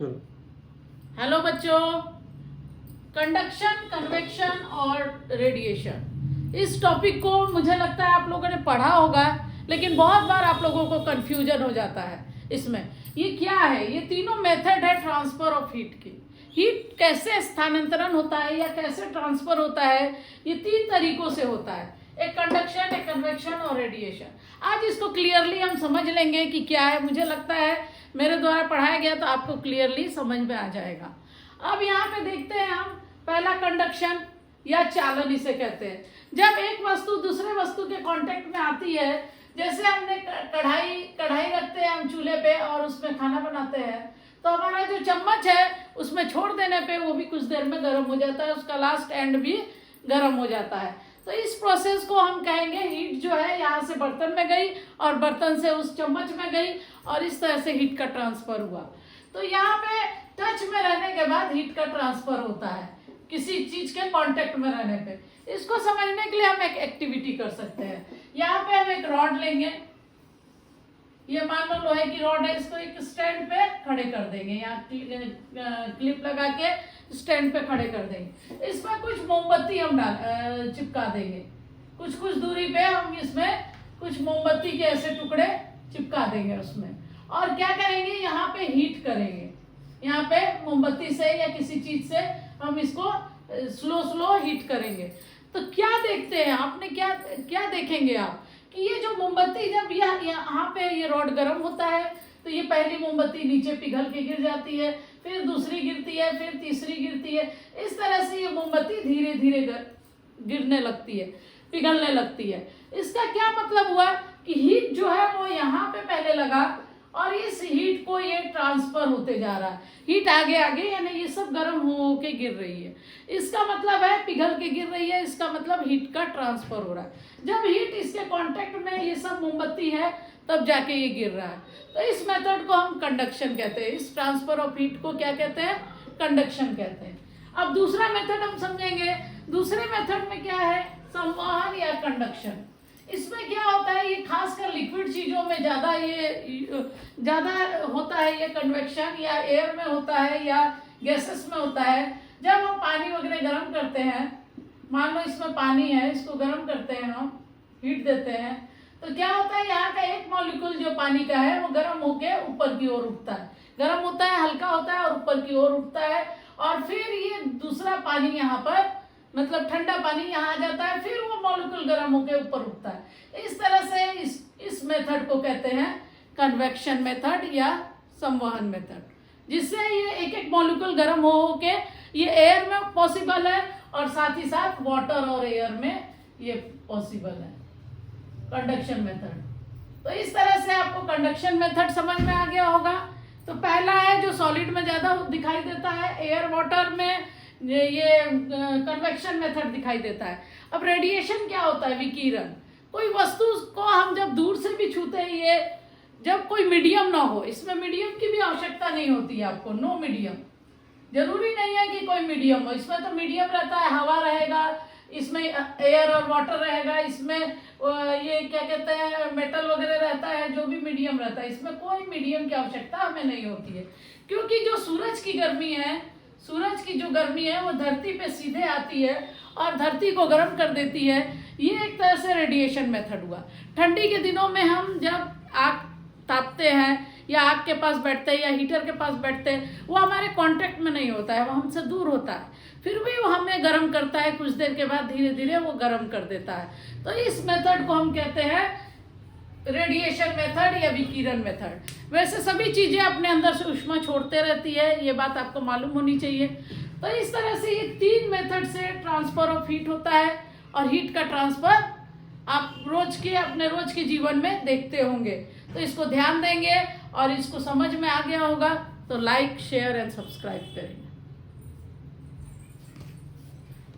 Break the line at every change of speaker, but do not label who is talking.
Hello बच्चों, conduction, convection और radiation, इस टॉपिक को मुझे लगता है आप लोगों ने पढ़ा होगा, लेकिन बहुत बार आप लोगों को कंफ्यूजन हो जाता है इसमें। ये क्या है? ये तीनों मेथड है ट्रांसफर ऑफ हीट की। हीट कैसे स्थानांतरण होता है या कैसे ट्रांसफर होता है, ये तीन तरीकों से होता है, एक कंडक्शन, एक कन्वेक्शन और रेडिएशन। आज इसको क्लियरली हम समझ लेंगे कि क्या है। मुझे लगता है मेरे द्वारा पढ़ाया गया तो आपको क्लियरली समझ में आ जाएगा। अब यहाँ पे देखते हैं हम पहला कंडक्शन या चालन इसे कहते हैं। जब एक वस्तु दूसरे वस्तु के कांटेक्ट में आती है, जैसे हमने कढ़ाई रखते हैं हम चूल्हे पे और उसमें खाना बनाते हैं, तो हमारा जो चम्मच है उसमें छोड़ देने पे वो भी कुछ देर में गर्म हो जाता है, उसका लास्ट एंड भी गर्म हो जाता है। तो इस प्रोसेस को हम कहेंगे हीट जो है यहाँ से बर्तन में गई और बर्तन से उस चम्मच में गई और इस तरह से हीट का ट्रांसफर हुआ। तो यहाँ पे टच में रहने के बाद हीट का ट्रांसफर होता है किसी चीज के कांटेक्ट में रहने पे। इसको समझने के लिए हम एक एक्टिविटी कर सकते हैं। यहाँ पे हम एक रॉड लेंगे, ये मान लो लोहे की रॉड है, इसको एक स्टैंड पे खड़े कर देंगे, यहाँ क्लिप लगा के स्टैंड पे खड़े कर देंगे। इसमें कुछ मोमबत्ती हम चिपका देंगे, कुछ कुछ दूरी पे हम इसमें कुछ मोमबत्ती के ऐसे टुकड़े चिपका देंगे उसमें। और क्या करेंगे, यहाँ पे हीट करेंगे, यहाँ पे मोमबत्ती से या किसी चीज से हम इसको स्लो हीट करेंगे। तो क्या देखते हैं आपने, क्या देखेंगे आप कि ये जो मोमबत्ती जब यहाँ पे ये रॉड गर्म होता है तो ये पहली मोमबत्ती नीचे पिघल के गिर जाती है, फिर दूसरी गिरती है, फिर तीसरी गिरती है। इस तरह से ये मोमबत्ती धीरे धीरे गिरने लगती है, पिघलने लगती है। इसका क्या मतलब हुआ कि हीट जो है वो यहाँ पे पहले लगा और इस हीट को ये ट्रांसफर होते जा रहा है। हीट आगे यानी ये सब गर्म हो के गिर रही है। इसका मतलब है पिघल के गिर रही है, इसका मतलब हीट का ट्रांसफर हो रहा है। जब हीट इसके कांटेक्ट में ये सब मोमबत्ती है तब जाके ये गिर रहा है। तो इस मेथड को हम कंडक्शन कहते हैं। इस ट्रांसफर ऑफ हीट को क्या कहते हैं? कंडक्शन कहते हैं। अब दूसरा मेथड हम समझेंगे। दूसरे मेथड में क्या है? संवहन या कंडक्शन। इसमें क्या होता है, ये खासकर लिक्विड चीजों में ज्यादा होता है ये कन्वेक्शन, या एयर में होता है या गैसेस में होता है। जब हम पानी वगैरह गर्म करते हैं, मान लो इसमें पानी है, इसको गर्म करते हैं, हम हीट देते हैं, तो क्या होता है, यहाँ का एक मॉलिक्यूल जो पानी का है वो गर्म होके ऊपर की ओर उठता है, गर्म होता है, हल्का होता है और ऊपर की ओर उठता है। और फिर ये दूसरा पानी यहाँ पर, मतलब ठंडा पानी यहाँ आ जाता है, फिर वो मॉलिक्यूल गर्म होके ऊपर उठता है। इस तरह से इस मेथड को कहते हैं कन्वेक्शन मेथड या संवहन मेथड, जिससे ये एक एक मॉलिक्यूल गर्म हो के ये एयर में पॉसिबल है और साथ ही साथ वाटर और एयर में ये पॉसिबल है, कंडक्शन मेथड। तो इस तरह से आपको कंडक्शन मेथड समझ में आ गया होगा। तो पहला है जो सॉलिड में ज्यादा दिखाई देता है, एयर वाटर में ये कन्वेक्शन मेथड दिखाई देता है। अब रेडिएशन क्या होता है? विकिरण। कोई वस्तु को हम जब दूर से भी छूते हैं, ये जब कोई मीडियम ना हो, इसमें मीडियम की भी आवश्यकता नहीं होती है आपको, नो मीडियम, जरूरी नहीं है कि कोई मीडियम हो। इसमें तो मीडियम रहता है, हवा रहेगा, इसमें एयर और वाटर रहेगा, इसमें ये क्या कहते हैं मेटल वगैरह रहता है, जो भी मीडियम रहता है। इसमें कोई मीडियम की आवश्यकता हमें नहीं होती है, क्योंकि जो सूरज की गर्मी है, सूरज की जो गर्मी है वो धरती पे सीधे आती है और धरती को गर्म कर देती है। ये एक तरह से रेडिएशन मेथड हुआ। ठंडी के दिनों में हम जब आग तापते हैं या आग के पास बैठते हैं या हीटर के पास बैठते हैं, वो हमारे कांटेक्ट में नहीं होता है, वो हमसे दूर होता है, फिर भी वो हमें गर्म करता है, कुछ देर के बाद धीरे धीरे वो गर्म कर देता है। तो इस मेथड को हम कहते हैं रेडिएशन मेथड या विकिरण मेथड। वैसे सभी चीजें अपने अंदर से ऊष्मा छोड़ते रहती है, ये बात आपको मालूम होनी चाहिए। तो इस तरह से ये तीन मेथड से ट्रांसफर ऑफ हीट होता है और हीट का ट्रांसफर आप अपने रोज के जीवन में देखते होंगे। तो इसको ध्यान देंगे और इसको समझ में आ गया होगा तो लाइक, शेयर एंड सब्सक्राइब करेंगे।